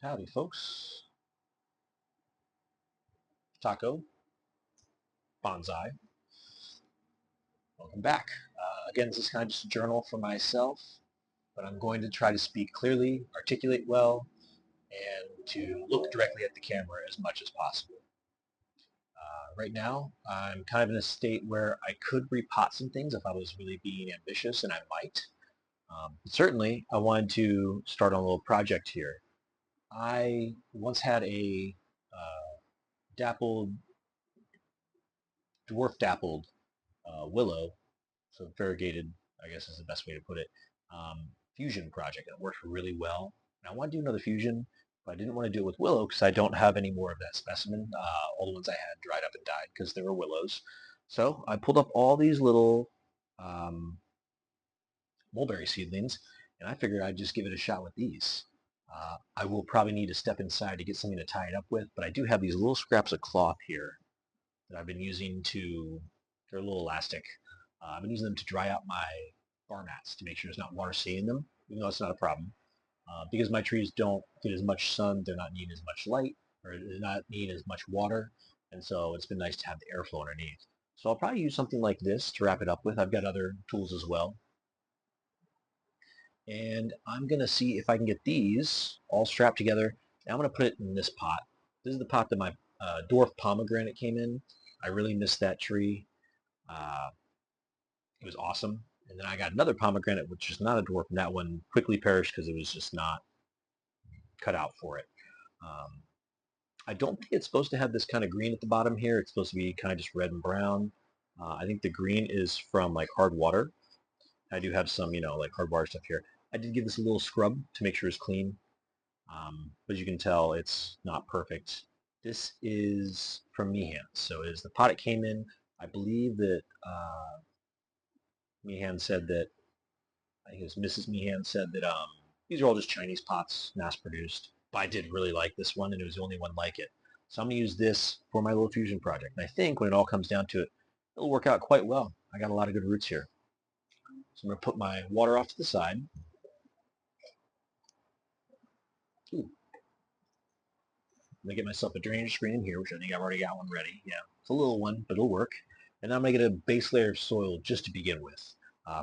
Howdy, folks. Taco Bonsai. Welcome back. Again, this is kind of just a journal for myself, but I'm going to try to speak clearly, articulate well, and to look directly at the camera as much as possible. Right now, I'm kind of in a state where I could repot some things if I was really being ambitious, and I might. Certainly, I wanted to start on a little project here. I once had a dappled, dwarf dappled willow, so variegated, I guess is the best way to put it, fusion project. It worked really well. And I want to do another fusion, but I didn't want to do it with willow because I don't have any more of that specimen. All the ones I had dried up and died because they were willows. So I pulled up all these little um, mulberry seedlings, and I figured I'd just give it a shot with these. I will probably need to step inside to get something to tie it up with, but I do have these little scraps of cloth here that I've been using to, they're a little elastic. I've been using them to dry out my bar mats to make sure there's not water staining them, even though it's not a problem. Because my trees don't get as much sun, they're not needing as much light, or they're not needing as much water, and so it's been nice to have the airflow underneath. So I'll probably use something like this to wrap it up with. I've got other tools as well. And I'm going to see if I can get these all strapped together. Now I'm going to put it in this pot. This is the pot that my dwarf pomegranate came in. I really missed that tree. Uh, it was awesome. And then I got another pomegranate, which is not a dwarf, and that one quickly perished because it was just not cut out for it. Um, I don't think it's supposed to have this kind of green at the bottom here. It's supposed to be kind of just red and brown. I think the green is from like hard water. I do have some, like hard water stuff here. I did give this a little scrub to make sure it's clean. But as you can tell, it's not perfect. This is from Meehan. So it is the pot it came in. I believe that Meehan said that, I think it was Mrs. Meehan said that these are all just Chinese pots, mass-produced. But I did really like this one, and it was the only one like it. So I'm going to use this for my little fusion project. And I think when it all comes down to it, it'll work out quite well. I got a lot of good roots here. So I'm going to put my water off to the side. Ooh. I'm going to get myself a drainage screen in here, which I think I've already got one ready. Yeah, it's a little one, but it'll work. And then I'm going to get a base layer of soil just to begin with.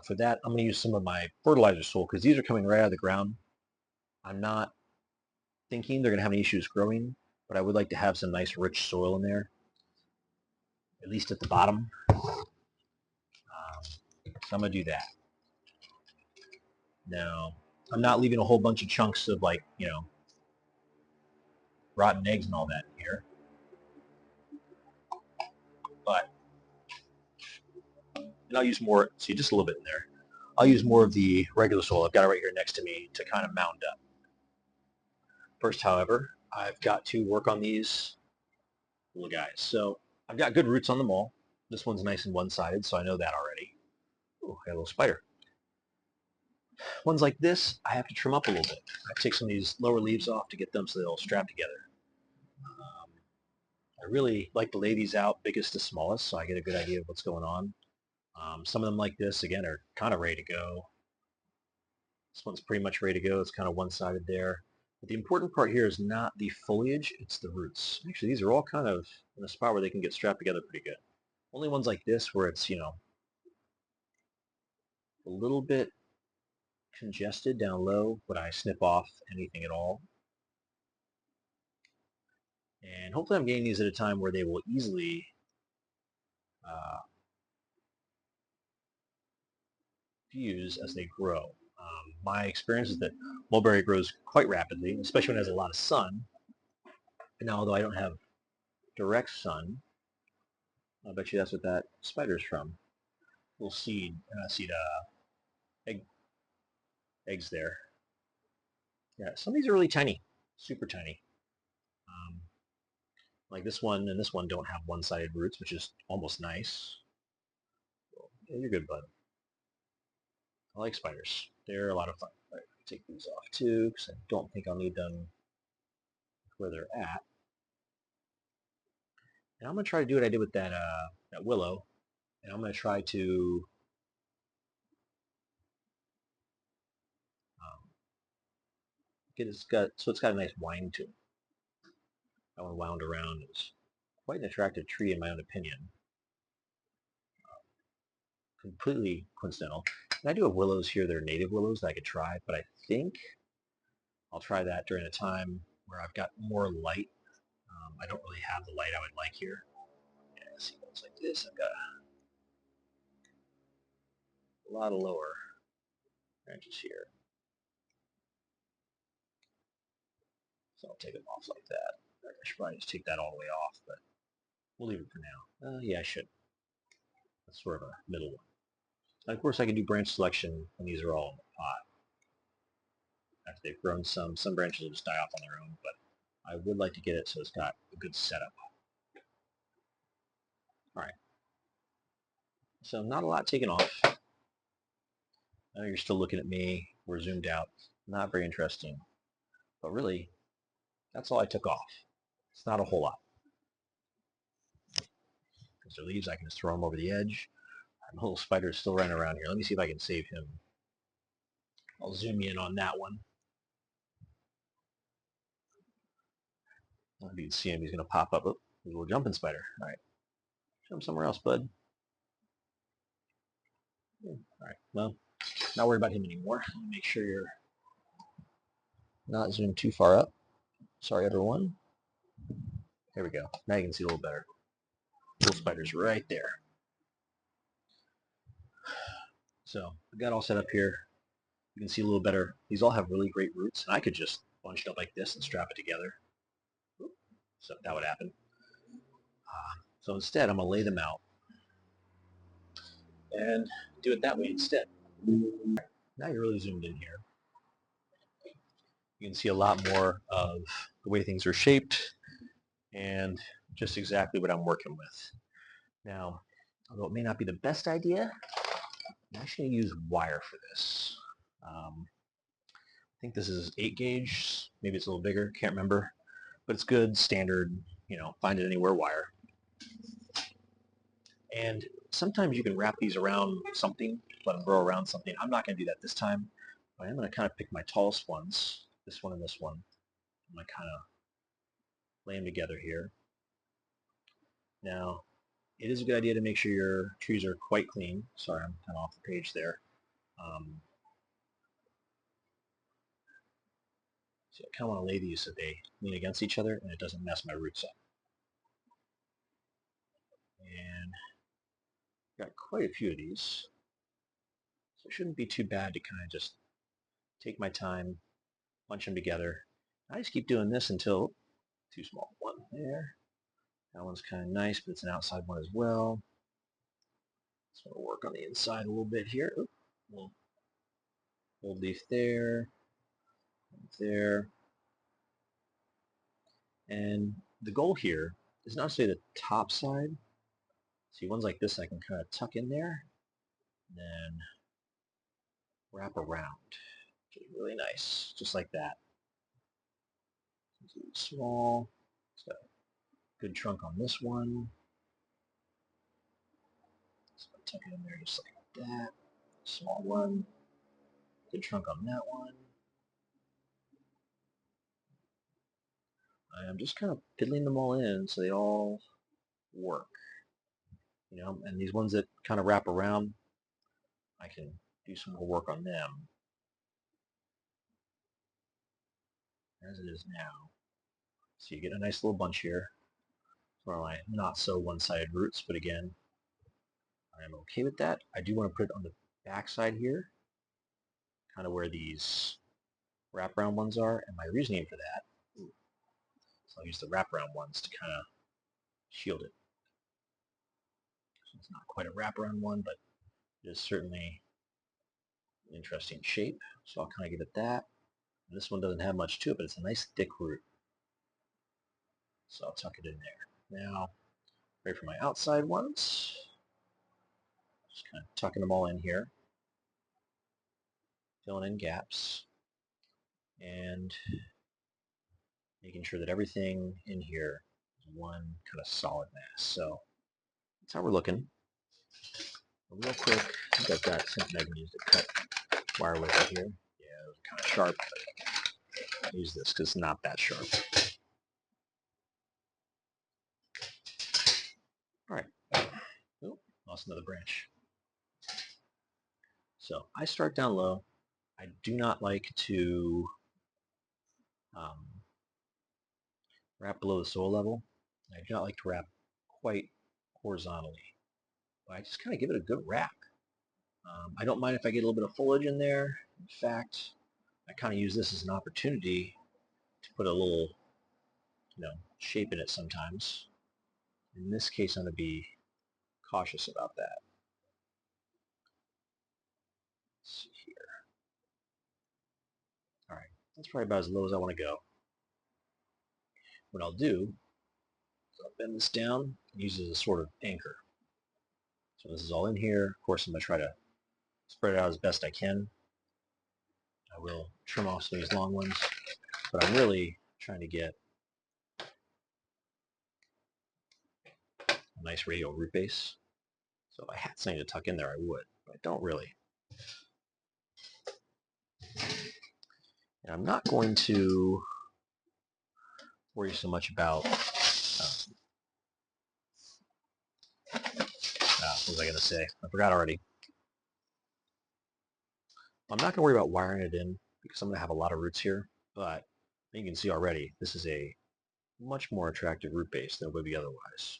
For that, I'm going to use some of my fertilizer soil because these are coming right out of the ground. I'm not thinking they're going to have any issues growing, but I would like to have some nice rich soil in there, at least at the bottom. So I'm going to do that. Now, I'm not leaving a whole bunch of chunks of rotten eggs and all that in here. But, and I'll use more, see just a little bit in there. I'll use more of the regular soil. I've got it right here next to me to kind of mound up. First, however, I've got to work on these little guys. So I've got good roots on them all. This one's nice and one-sided, so I know that already. Ooh, I got a little spider. Ones like this, I have to trim up a little bit. I take some of these lower leaves off to get them so they'll strap together. I really like to lay these out biggest to smallest so I get a good idea of what's going on. Some of them like this, again, are kind of ready to go. This one's pretty much ready to go. It's kind of one-sided there. But the important part here is not the foliage, it's the roots. Actually, these are all kind of in a spot where they can get strapped together pretty good. Only ones like this where it's, a little bit congested down low, but I snip off anything at all. And hopefully I'm getting these at a time where they will easily fuse as they grow. My experience is that mulberry grows quite rapidly, especially when it has a lot of sun. And although I don't have direct sun, I'll bet you that's what that spider's from. Little egg, eggs there. Yeah, some of these are really tiny, super tiny. Like this one and this one don't have one-sided roots, which is almost nice. Yeah, you're good, bud. I like spiders. They're a lot of fun. All right, take these off too, because I don't think I'll need them where they're at. And I'm going to try to do what I did with that willow. And I'm going to try to it's got a nice wind to it. That one wound around. It's quite an attractive tree in my own opinion. Completely coincidental. And I do have willows here. They're native willows that I could try, but I think I'll try that during a time where I've got more light. I don't really have the light I would like here. Yeah, see ones like this. I've got a lot of lower branches here. So I'll take them off like that. I should probably just take that all the way off, but we'll leave it for now. Yeah, I should. That's sort of a middle one. And of course, I can do branch selection when these are all in the pot. After they've grown some branches will just die off on their own, but I would like to get it so it's got a good setup. All right. So not a lot taken off. I know you're still looking at me. We're zoomed out. Not very interesting. But really, that's all I took off. It's not a whole lot. Because they're leaves, I can just throw them over the edge. My little spider is still running around here. Let me see if I can save him. I'll zoom in on that one. If you can see him, he's going to pop up. Oh, a little jumping spider. All right. Jump somewhere else, bud. All right. Well, not worried about him anymore. Make sure you're not zoomed too far up. Sorry, everyone. There we go. Now you can see a little better. Little spider's right there. So I got all set up here. You can see a little better. These all have really great roots, and I could just bunch it up like this and strap it together. So that would happen. So instead, I'm going to lay them out and do it that way instead. Now you're really zoomed in here. You can see a lot more of the way things are shaped and just exactly what I'm working with. Now, although it may not be the best idea, I'm actually going to use wire for this. I think this is 8 gauge. Maybe it's a little bigger. Can't remember. But it's good, standard, find it anywhere wire. And sometimes you can wrap these around something, let them grow around something. I'm not going to do that this time. But I'm going to kind of pick my tallest ones, this one and this one. I'm going to kind of lay them together here. Now, it is a good idea to make sure your trees are quite clean. Sorry, I'm kind of off the page there. So I kind of want to lay these so they lean against each other and it doesn't mess my roots up. And I've got quite a few of these. So it shouldn't be too bad to kind of just take my time, bunch them together. I just keep doing this until, too small, one there. That one's kind of nice, but it's an outside one as well. So I'll work on the inside a little bit here. Oop, little old leaf there, there. And the goal here is not to say the top side. See, ones like this I can kind of tuck in there, and then wrap around. Which is really nice, just like that. It's small. It's got a good trunk on this one. So I'll tuck it in there just like that. Small one. Good trunk on that one. I'm just kind of piddling them all in so they all work. And these ones that kind of wrap around, I can do some more work on them as it is now. So you get a nice little bunch here for my not so one-sided roots, but again, I'm okay with that. I do want to put it on the back side here, kind of where these wraparound ones are, and my reasoning for that, so I'll use the wraparound ones to kind of shield it. So it's not quite a wraparound one, but it is certainly an interesting shape, so I'll kind of give it that. And this one doesn't have much to it, but it's a nice thick root. So I'll tuck it in there. Now, ready for my outside ones. Just kind of tucking them all in here, filling in gaps, and making sure that everything in here is one kind of solid mass. So that's how we're looking. Real quick, I think I've got something I can use to cut wire with it here. Yeah, those are kind of sharp. Use this because it's not that sharp. All right. Oh, lost another branch. So I start down low. I do not like to wrap below the soil level. I do not like to wrap quite horizontally. But I just kind of give it a good wrap. I don't mind if I get a little bit of foliage in there. In fact, I kind of use this as an opportunity to put a little, shape in it sometimes. In this case, I'm going to be cautious about that. Let's see here. All right, that's probably about as low as I want to go. What I'll do is I'll bend this down and use it as a sort of anchor. So this is all in here. Of course, I'm going to try to spread it out as best I can. I will trim off some of these long ones, but I'm really trying to get a nice radial root base. So if I had something to tuck in there, I would, but I don't really. And I'm not going to worry so much about, what was I going to say? I forgot already. I'm not going to worry about wiring it in because I'm going to have a lot of roots here, but you can see already this is a much more attractive root base than it would be otherwise.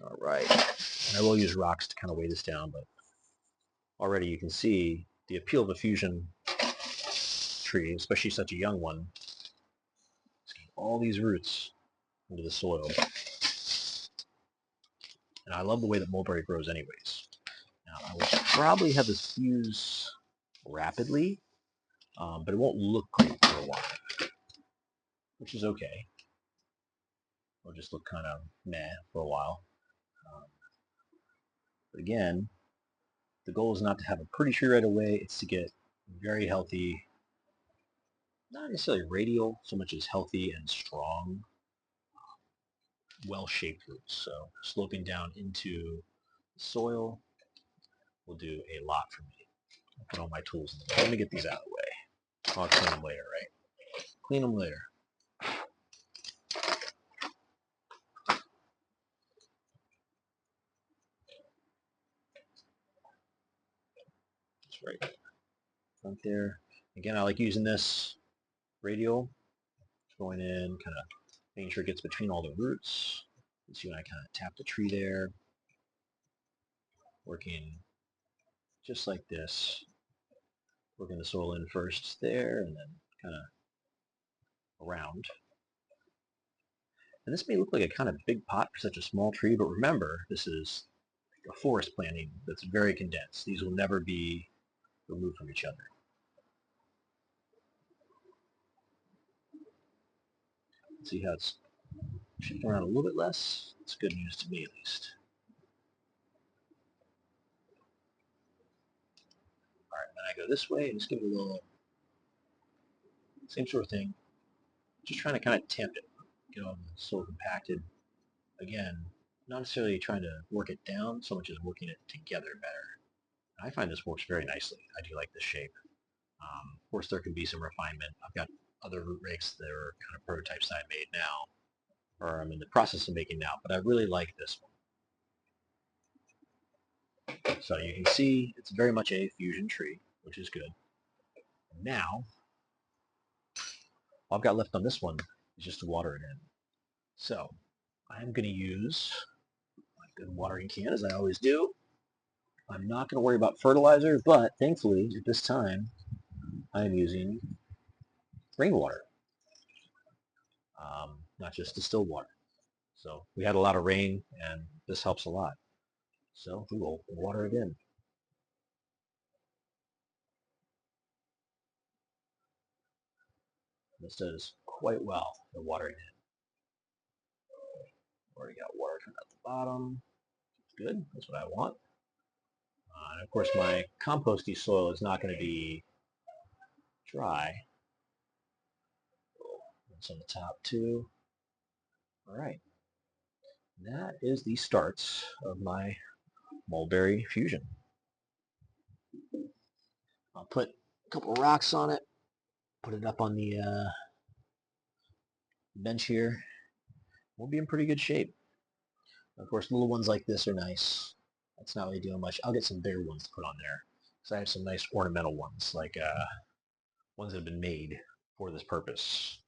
All right, and I will use rocks to kind of weigh this down, but already you can see the appeal of a fusion tree, especially such a young one, is getting all these roots into the soil. And I love the way that mulberry grows anyways. Now, I will probably have this fuse rapidly, but it won't look great for a while, which is okay. It'll just look kind of meh for a while. But again, the goal is not to have a pretty tree right away. It's to get very healthy, not necessarily radial so much as healthy and strong, well-shaped roots. So sloping down into the soil will do a lot for me. I'll put all my tools in there. Let me get these out of the way. I'll clean them later, right? Clean them later. That's right. Front there. Again, I like using this radial, going in, kind of making sure it gets between all the roots. You see when I kind of tap the tree there, working just like this, working the soil in first there, and then kind of around. And this may look like a kind of big pot for such a small tree, but remember, this is a forest planting that's very condensed. These will never be removed from each other. See how it's shifting around a little bit less? It's good news to me, at least. All right, then I go this way and just give it a little, same sort of thing. Just trying to kind of tamp it, get all the soil compacted. Again, not necessarily trying to work it down so much as working it together better. I find this works very nicely. I do like this shape. Of course, there can be some refinement. I've got other root rakes that are kind of prototypes that I made now, or I'm in the process of making now, but I really like this one. So you can see it's very much a fusion tree, which is good. Now, all I've got left on this one is just to water it in. So I'm going to use my good watering can, as I always do. I'm not going to worry about fertilizer, but thankfully at this time I'm using rainwater, not just distilled water. So we had a lot of rain, and this helps a lot. So we will water it in. This does quite well, the watering in. Already got water coming out the bottom. Good, that's what I want. And of course my composty soil is not going to be dry. It's on the top too. All right. That is the starts of my mulberry fusion. I'll put a couple of rocks on it, put it up on the bench here. We'll be in pretty good shape. Of course, little ones like this are nice. That's not really doing much. I'll get some bigger ones to put on there. Because I have some nice ornamental ones, like ones that have been made for this purpose.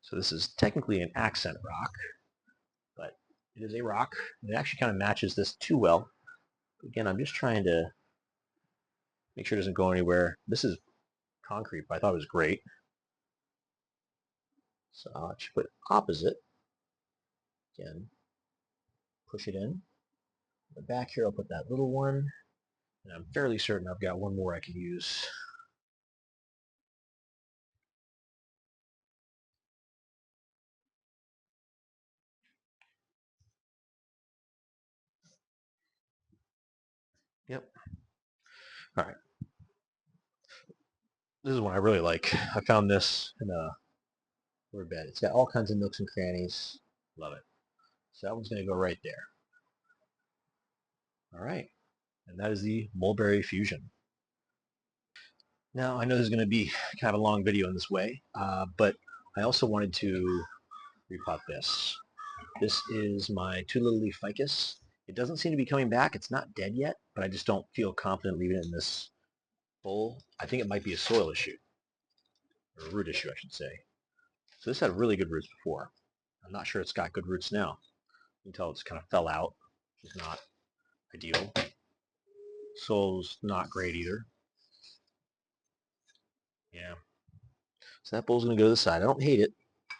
So this is technically an accent rock, but it is a rock. It actually kind of matches this too well. Again, I'm just trying to make sure it doesn't go anywhere. This is concrete, but I thought it was great. So I'll actually put opposite. Again, push it in. The back here, I'll put that little one. And I'm fairly certain I've got one more I can use. Yep. All right. This is one I really like. I found this in a word bed. It's got all kinds of nooks and crannies. Love it. So that one's going to go right there. All right. And that is the Mulberry Fusion. Now, I know this is going to be kind of a long video in this way, but I also wanted to repot this. This is my two little leaf ficus. It doesn't seem to be coming back. It's not dead yet, but I just don't feel confident leaving it in this bowl. I think it might be a soil issue, or a root issue, I should say. So this had really good roots before. I'm not sure it's got good roots now. You can tell it's kind of fell out, which is not ideal. Soil's not great either. Yeah. So that bowl's going to go to the side. I don't hate it.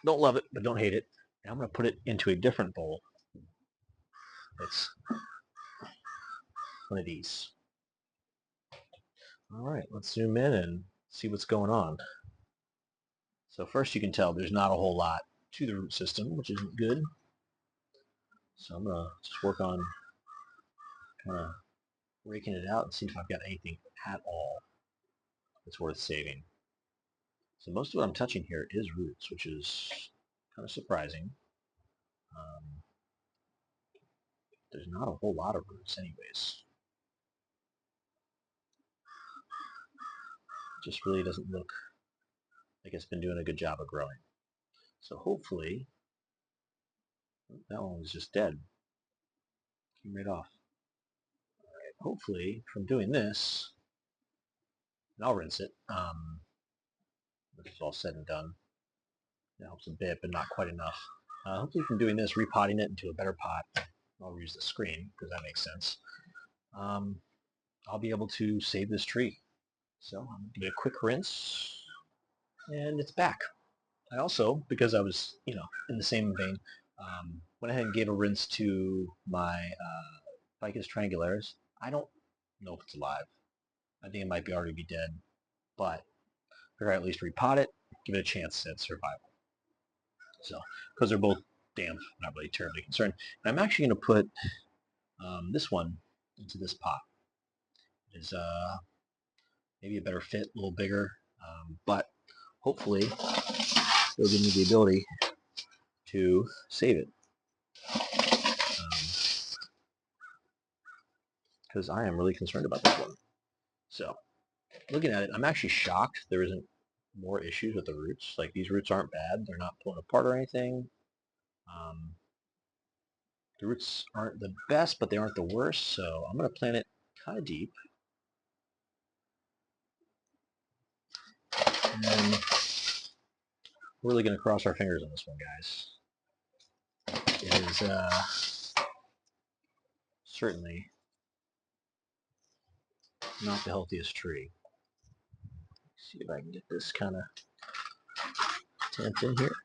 Don't love it, but don't hate it. And I'm going to put it into a different bowl. It's one of these. All right, let's zoom in and see what's going on. So first you can tell there's not a whole lot to the root system, which isn't good. So I'm going to just work on kind of raking it out and see if I've got anything at all that's worth saving. So most of what I'm touching here is roots, which is kind of surprising. There's not a whole lot of roots anyways. Just really doesn't look like it's been doing a good job of growing. So hopefully, that one was just dead. Came right off. All right, hopefully, from doing this, and I'll rinse it, when it's all said and done. It helps a bit, but not quite enough. Hopefully from doing this, repotting it into a better pot, I'll reuse the screen, because that makes sense, I'll be able to save this tree. So I'm going to do a quick rinse, and it's back. I also, because I was, in the same vein, went ahead and gave a rinse to my ficus triangularis. I don't know if it's alive. I think it might already be dead, but or at least repot it, give it a chance at survival. So, because they're both damp, not really terribly concerned. And I'm actually going to put this one into this pot. It's maybe a better fit, a little bigger, but hopefully it'll give me the ability to save it. Because I am really concerned about this one. So, looking at it, I'm actually shocked there isn't more issues with the roots. Like, these roots aren't bad. They're not pulling apart or anything. The roots aren't the best, but they aren't the worst, so I'm going to plant it kind of deep. And we're really going to cross our fingers on this one, guys. It is certainly not the healthiest tree. Let's see if I can get this kind of tamped in here.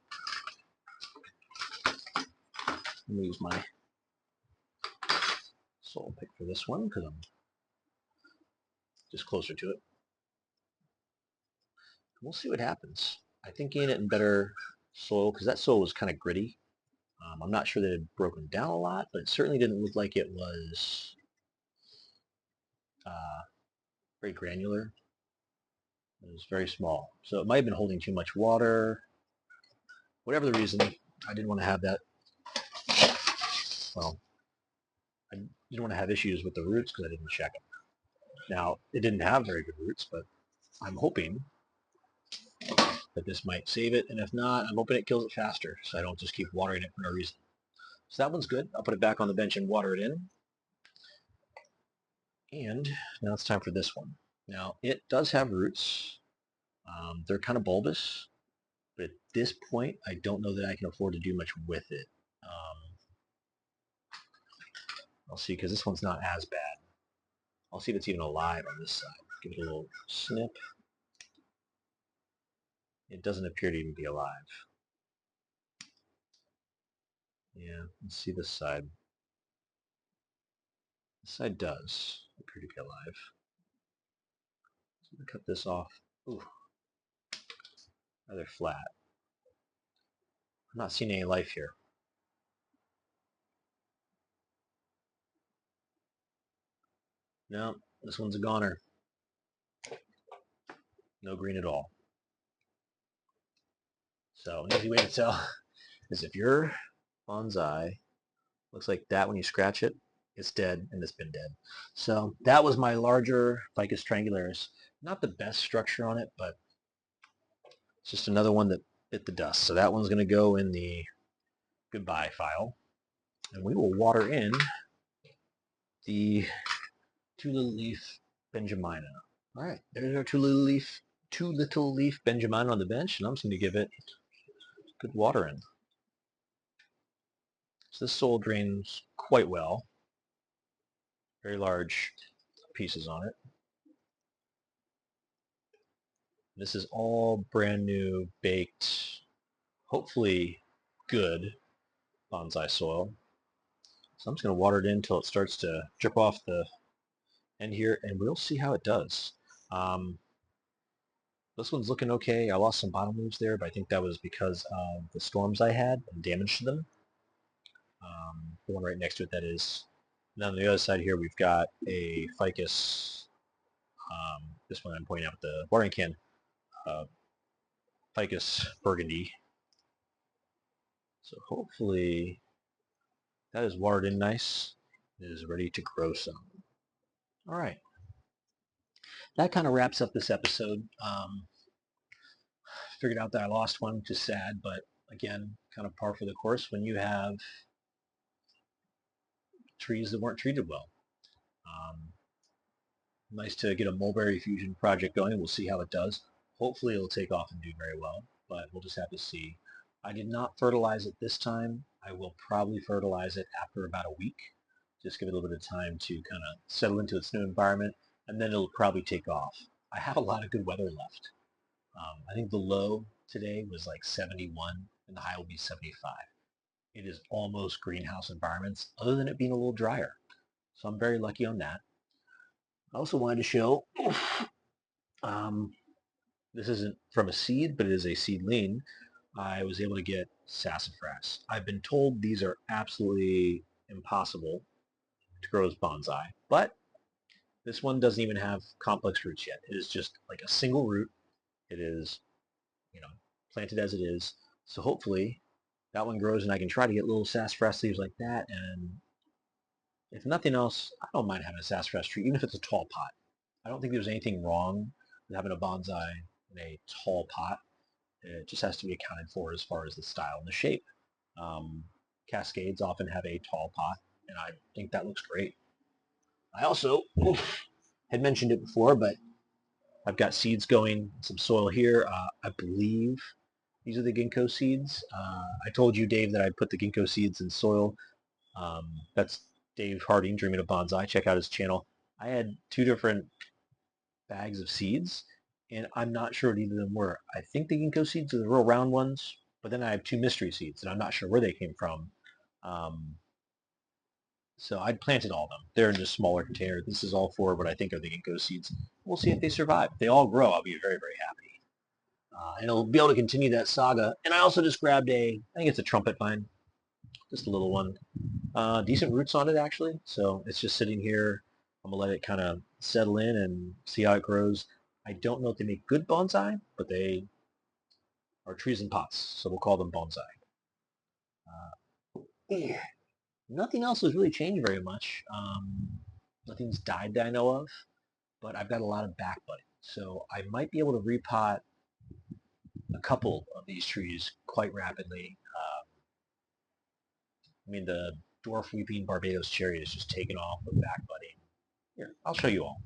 I'm going to use my soil pick for this one because I'm just closer to it. We'll see what happens. I think getting it in better soil, because that soil was kind of gritty. I'm not sure that it had broken down a lot, but it certainly didn't look like it was very granular. It was very small. So it might have been holding too much water. Whatever the reason, I didn't want to have that well, I didn't want to have issues with the roots because I didn't check them. Now, it didn't have very good roots, but I'm hoping that this might save it, and if not, I'm hoping it kills it faster, so I don't just keep watering it for no reason. So that one's good. I'll put it back on the bench and water it in. And now it's time for this one. Now, it does have roots. They're kind of bulbous, but at this point, I don't know that I can afford to do much with it. I'll see, because this one's not as bad. I'll see if it's even alive on this side. Give it a little snip. It doesn't appear to even be alive. Yeah, let's see this side. This side does appear to be alive. So I'm going to cut this off. Ooh, rather flat. I'm not seeing any life here. No, this one's a goner. No green at all. So an easy way to tell is if your bonsai looks like that when you scratch it, it's dead, and it's been dead. So that was my larger ficus triangularis. Not the best structure on it, but it's just another one that bit the dust. So that one's going to go in the goodbye file. And we will water in the two little leaf Benjamina. All right, there's our two little leaf Benjamina on the bench, and I'm just going to give it good watering. So this soil drains quite well. Very large pieces on it. This is all brand new, baked, hopefully good bonsai soil. So I'm just going to water it in until it starts to drip off the end here, and we'll see how it does. This one's looking okay. I lost some bottom leaves there, but I think that was because of the storms I had and damage to them. The one right next to it, that is. And on the other side here, we've got a ficus. This one I'm pointing out with the watering can. Ficus burgundy. So hopefully that is watered in nice. It is ready to grow some. All right. That kind of wraps up this episode. Figured out that I lost one, which is sad, but again, kind of par for the course when you have trees that weren't treated well. Nice to get a mulberry fusion project going. We'll see how it does. Hopefully it'll take off and do very well, but we'll just have to see. I did not fertilize it this time. I will probably fertilize it after about a week. Just give it a little bit of time to kind of settle into its new environment, and then it'll probably take off. I have a lot of good weather left. I think the low today was like 71, and the high will be 75. It is almost greenhouse environments, other than it being a little drier. So I'm very lucky on that. I also wanted to show, this isn't from a seed, but it is a seedling. I was able to get sassafras. I've been told these are absolutely impossible to grow as bonsai, but this one doesn't even have complex roots yet. It is just like a single root. It is, planted as it is. So hopefully that one grows and I can try to get little sassafras leaves like that. And if nothing else, I don't mind having a sassafras tree, even if it's a tall pot. I don't think there's anything wrong with having a bonsai in a tall pot. It just has to be accounted for as far as the style and the shape. Cascades often have a tall pot, and I think that looks great. I also had mentioned it before, but I've got seeds going, some soil here. I believe these are the ginkgo seeds. I told you, Dave, that I put the ginkgo seeds in soil. That's Dave Harding, Dreaming of Bonsai. Check out his channel. I had 2 different bags of seeds, and I'm not sure what either of them were. I think the ginkgo seeds are the real round ones, but then I have 2 mystery seeds, and I'm not sure where they came from. So I planted all of them. They're in a smaller container. This is all for what I think are the ginkgo seeds. We'll see if they survive. If they all grow, I'll be very, very happy. And I'll be able to continue that saga. And I also just grabbed I think it's a trumpet vine, just a little one. Decent roots on it, actually. So it's just sitting here. I'm going to let it kind of settle in and see how it grows. I don't know if they make good bonsai, but they are trees in pots, so we'll call them bonsai. Nothing else has really changed very much. Nothing's died that I know of, but I've got a lot of back budding. So I might be able to repot a couple of these trees quite rapidly. I mean, the dwarf weeping Barbados cherry is just taken off with back budding. Here, I'll show you all.